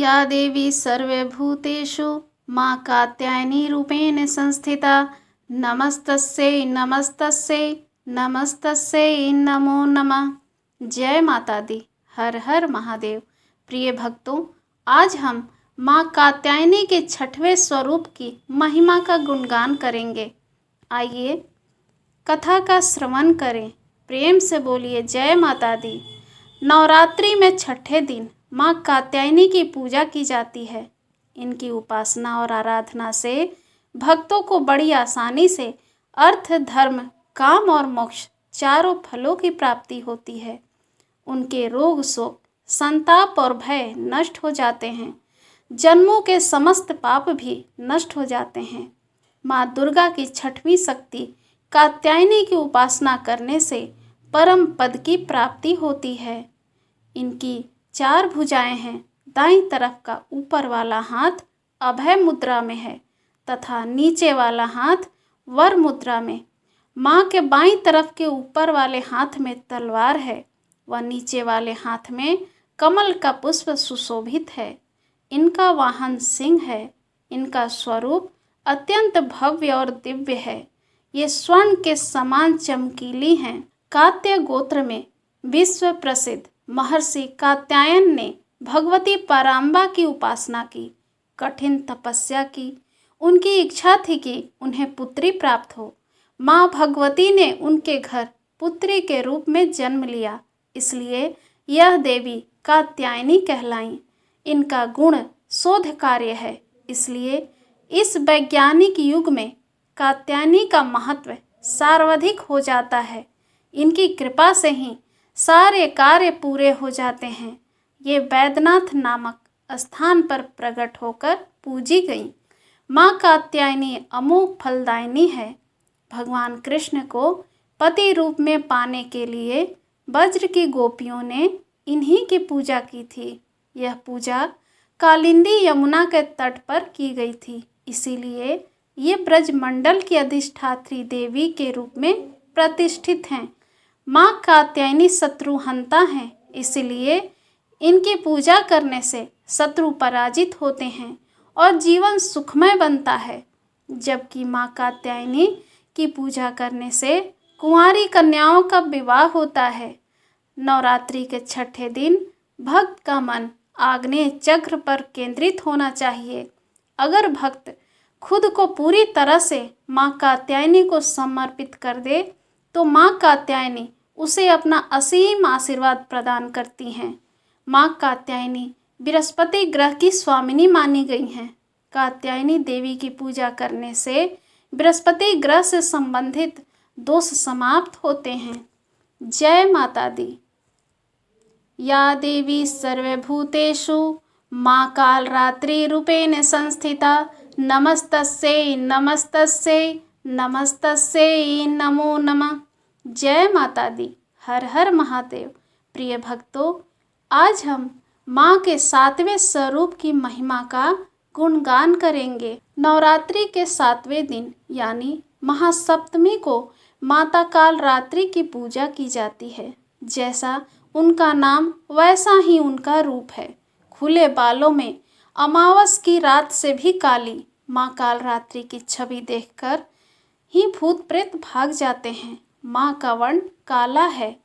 या देवी सर्वभूतेषु मां कात्यायनी रूपेण संस्थिता नमस्तस्यै नमस्तस्यै नमस्तस्यै नमो नमः। जय माता दी। हर हर महादेव। प्रिय भक्तों, आज हम मां कात्यायनी के छठवें स्वरूप की महिमा का गुणगान करेंगे। आइए कथा का श्रवण करें। प्रेम से बोलिए जय माता दी। नवरात्रि में छठे दिन मां कात्यायनी की पूजा की जाती है। इनकी उपासना और आराधना से भक्तों को बड़ी आसानी से अर्थ, धर्म, काम और मोक्ष चारों फलों की प्राप्ति होती है। उनके रोग, शोक, संताप और भय नष्ट हो जाते हैं। जन्मों के समस्त पाप भी नष्ट हो जाते हैं। माँ दुर्गा की छठवीं शक्ति कात्यायनी की उपासना करने से परम पद की प्राप्ति होती है। इनकी 4 भुजाएं हैं। दाईं तरफ का ऊपर वाला हाथ अभय मुद्रा में है तथा नीचे वाला हाथ वर मुद्रा में। माँ के बाईं तरफ के ऊपर वाले हाथ में तलवार है व नीचे वाले हाथ में कमल का पुष्प सुशोभित है। इनका वाहन सिंह है। इनका स्वरूप अत्यंत भव्य और दिव्य है। ये स्वर्ण के समान चमकीली हैं। कात्य गोत्र में विश्व प्रसिद्ध महर्षि कात्यायन ने भगवती पराम्बा की उपासना की, कठिन तपस्या की। उनकी इच्छा थी कि उन्हें पुत्री प्राप्त हो। माँ भगवती ने उनके घर पुत्री के रूप में जन्म लिया, इसलिए यह देवी कात्यायनी कहलाईं। इनका गुण शोध कार्य है, इसलिए इस वैज्ञानिक युग में कात्यायनी का महत्व सर्वाधिक हो जाता है। इनकी कृपा से ही सारे कार्य पूरे हो जाते हैं। ये बैद्यनाथ नामक स्थान पर प्रकट होकर पूजी गई। माँ कात्यायनी अमोघ फलदायिनी है। भगवान कृष्ण को पति रूप में पाने के लिए ब्रज की गोपियों ने इन्हीं की पूजा की थी। यह पूजा कालिंदी यमुना के तट पर की गई थी, इसीलिए ये ब्रज मंडल की अधिष्ठात्री देवी के रूप में प्रतिष्ठित हैं। माँ कात्यायनी शत्रुहंता हैं, इसलिए इनकी पूजा करने से शत्रु पराजित होते हैं और जीवन सुखमय बनता है। जबकि माँ कात्यायनी की पूजा करने से कुंवारी कन्याओं का विवाह होता है। नवरात्रि के छठे दिन भक्त का मन आग्नेय चक्र पर केंद्रित होना चाहिए। अगर भक्त खुद को पूरी तरह से माँ कात्यायनी को समर्पित कर दे तो माँ कात्यायनी उसे अपना असीम आशीर्वाद प्रदान करती हैं। माँ कात्यायनी बृहस्पति ग्रह की स्वामिनी मानी गई हैं। कात्यायनी देवी की पूजा करने से बृहस्पति ग्रह से संबंधित दोष समाप्त होते हैं। जय माता दी। या देवी सर्वभूतेषु मां कालरात्रि रूपेण संस्थिता नमस्तस्यै नमस्तस्यै नमस्तस्यै नमो नमः। जय माता दी। हर हर महादेव। प्रिय भक्तों, आज हम माँ के 7वें स्वरूप की महिमा का गुणगान करेंगे। नवरात्रि के 7वें दिन यानी महासप्तमी को माता कालरात्रि की पूजा की जाती है। जैसा उनका नाम वैसा ही उनका रूप है। खुले बालों में अमावस की रात से भी काली माँ कालरात्रि की छवि देखकर ही भूत प्रेत भाग जाते हैं। माँ का वर्ण काला है।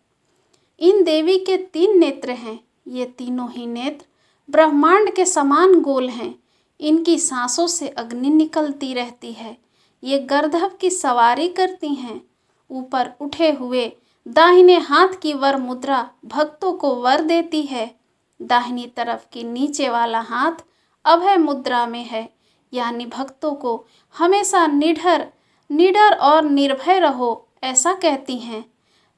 इन देवी के 3 नेत्र हैं। ये तीनों ही नेत्र ब्रह्मांड के समान गोल हैं। इनकी सांसों से अग्नि निकलती रहती है। ये गर्दभ की सवारी करती हैं। ऊपर उठे हुए दाहिने हाथ की वर मुद्रा भक्तों को वर देती है। दाहिनी तरफ की नीचे वाला हाथ अभय मुद्रा में है, यानी भक्तों को हमेशा निडर और निर्भय रहो ऐसा कहती हैं।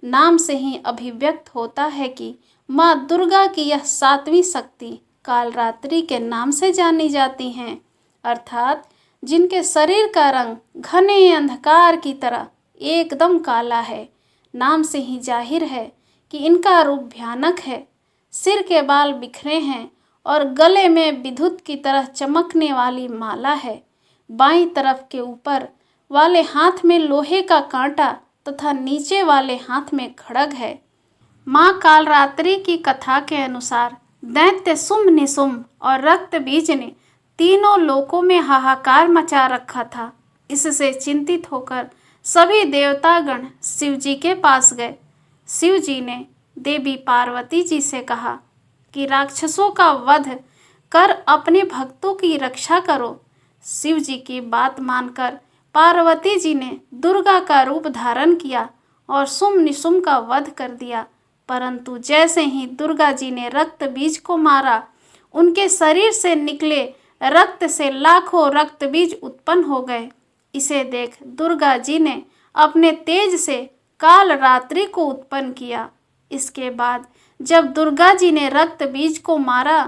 नाम से ही अभिव्यक्त होता है कि माँ दुर्गा की यह 7वीं शक्ति कालरात्रि के नाम से जानी जाती हैं, अर्थात जिनके शरीर का रंग घने अंधकार की तरह एकदम काला है। नाम से ही जाहिर है कि इनका रूप भयानक है। सिर के बाल बिखरे हैं और गले में विद्युत की तरह चमकने वाली माला है। बाईं तरफ के ऊपर वाले हाथ में लोहे का कांटा तथा नीचे वाले हाथ में खड्ग है। माँ कालरात्रि की कथा के अनुसार दैत्य शुंभ निशुंभ और रक्त बीज ने तीनों लोकों में हाहाकार मचा रखा था। इससे चिंतित होकर सभी देवतागण शिव जी के पास गए। शिव जी ने देवी पार्वती जी से कहा कि राक्षसों का वध कर अपने भक्तों की रक्षा करो। शिव जी की बात मानकर पार्वती जी ने दुर्गा का रूप धारण किया और शुंभ निशुंभ का वध कर दिया। परंतु जैसे ही दुर्गा जी ने रक्त बीज को मारा, उनके शरीर से निकले रक्त से लाखों रक्त बीज उत्पन्न हो गए। इसे देख दुर्गा जी ने अपने तेज से काल रात्रि को उत्पन्न किया। इसके बाद जब दुर्गा जी ने रक्त बीज को मारा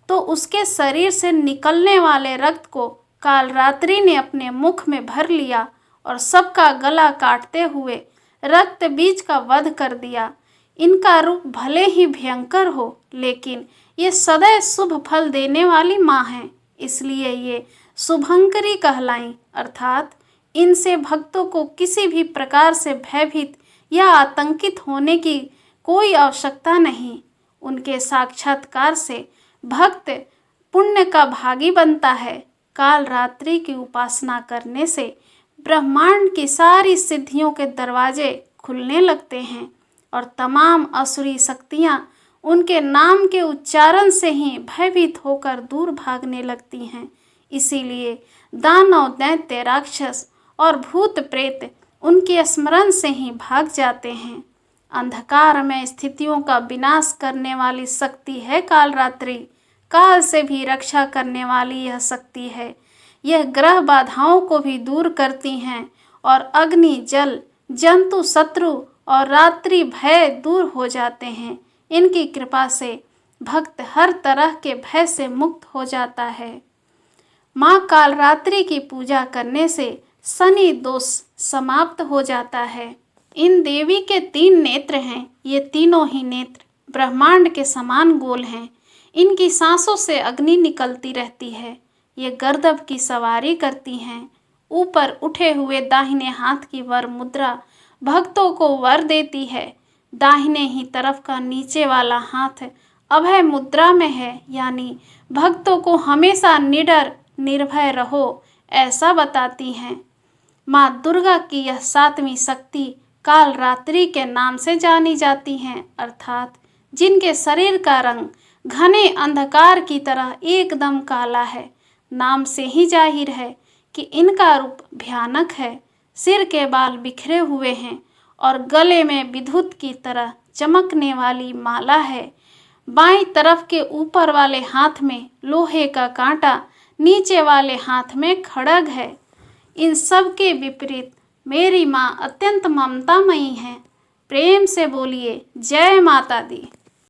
तो उसके शरीर से निकलने वाले रक्त को काल रात्रि ने अपने मुख में भर लिया और सबका गला काटते हुए रक्त बीज का वध कर दिया। इनका रूप भले ही भयंकर हो, लेकिन ये सदैव शुभ फल देने वाली माँ हैं, इसलिए ये शुभंकरी कहलाईं। अर्थात इनसे भक्तों को किसी भी प्रकार से भयभीत या आतंकित होने की कोई आवश्यकता नहीं। उनके साक्षात्कार से भक्त पुण्य का भागी बनता है। काल रात्रि की उपासना करने से ब्रह्मांड की सारी सिद्धियों के दरवाजे खुलने लगते हैं और तमाम असुरी शक्तियाँ उनके नाम के उच्चारण से ही भयभीत होकर दूर भागने लगती हैं। इसीलिए दानव, दैत्य, राक्षस और भूत प्रेत उनके स्मरण से ही भाग जाते हैं। अंधकार में स्थितियों का विनाश करने वाली शक्ति है कालरात्रि। काल से भी रक्षा करने वाली यह शक्ति है। यह ग्रह बाधाओं को भी दूर करती हैं और अग्नि, जल, जंतु, शत्रु और रात्रि भय दूर हो जाते हैं। इनकी कृपा से भक्त हर तरह के भय से मुक्त हो जाता है। माँ कालरात्रि की पूजा करने से शनि दोष समाप्त हो जाता है। इन देवी के 3 नेत्र हैं। ये तीनों ही नेत्र ब्रह्मांड के समान गोल हैं। इनकी सांसों से अग्नि निकलती रहती है। ये गर्दभ की सवारी करती हैं। ऊपर उठे हुए दाहिने हाथ की वर मुद्रा भक्तों को वर देती है। दाहिने ही तरफ का नीचे वाला हाथ अभय मुद्रा में है, यानी भक्तों को हमेशा निडर निर्भय रहो, ऐसा बताती हैं। माँ दुर्गा की यह 7वीं शक्ति कालरात्रि के नाम से जानी जाती हैं, अर्थात जिनके शरीर का रंग घने अंधकार की तरह एकदम काला है। नाम से ही जाहिर है कि इनका रूप भयानक है। सिर के बाल बिखरे हुए हैं और गले में विद्युत की तरह चमकने वाली माला है। बाईं तरफ के ऊपर वाले हाथ में लोहे का कांटा, नीचे वाले हाथ में खड़ग है। इन सब के विपरीत मेरी माँ अत्यंत ममतामयी हैं। प्रेम से बोलिए जय माता दी।